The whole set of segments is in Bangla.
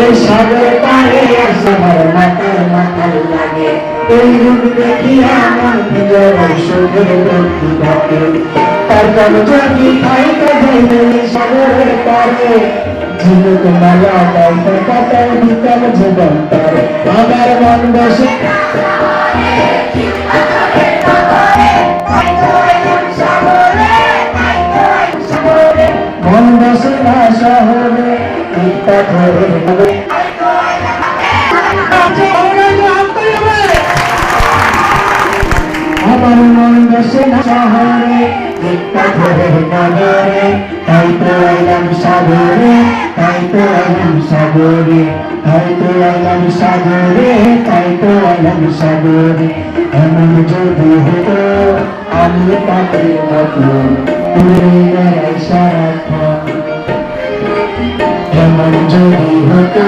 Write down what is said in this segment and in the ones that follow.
এই সাগর পারে আসবার মাতাল মাতাল লাগে এই রূপ দেখিয়া মন নিজের সুখের ভক্তি ডাকে তার কাম যদি খাইতে যাইবে সাগরের পারে ঝিনুক মালা গাইতে কাটায় বিকাল জীবন তারে আমার মন বসে মন বসে না শহরে পাথরের নগরে আমার মন বসে না শহরে পাথরের নগরে তাই তো এলাম সাগরে তাই তো এলাম সাগরে তাই তো এলাম সাগরে তাই তো এলাম সাগরে এমন যদি হতো আমি পাখির মতো উড়ে বেড়াই সারাক্ষণ এমন যদি হতো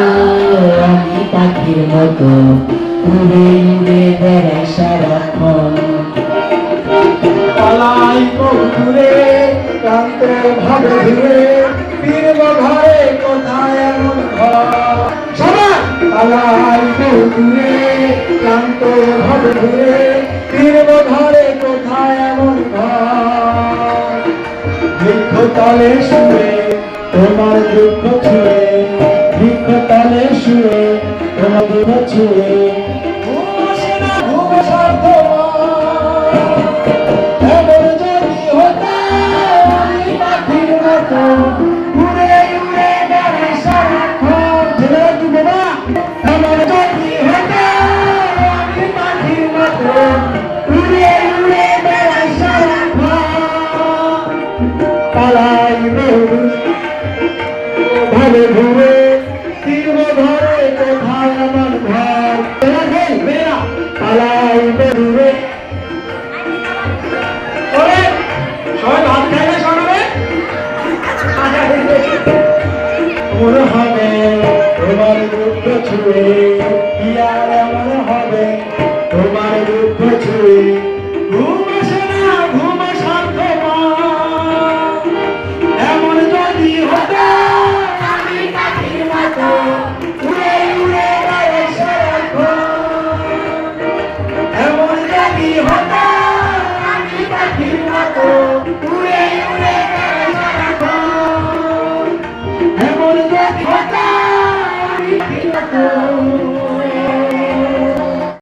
আমি পাখির মতো উড়ে উড়ে বেড়াই সারাক্ষণ পালাই কৌতুরে কান্তে ভাবে ধীরে ফিরব ঘরে কোথায় এমন ঘর সবাই পালাই কৌতুরে কান্তে ভাবে ধীরে ফিরব ঘরে কোথায় এমন ঘর বৃক্ষ তলে শুয়ে তোমার দুঃখ ছুঁয়ে বৃক্ষ তলে শুয়ে তোমার দুঃখ ছুঁয়ে ভালো ঘুরে ফিরব ঘরে কোথায় আমার ঘর পালাই বেরুবে সবাই ভাত খাইলে শোনাবে মনে হবে তোমার দুঃখ ছুঁয়ে কি আর এমন হবে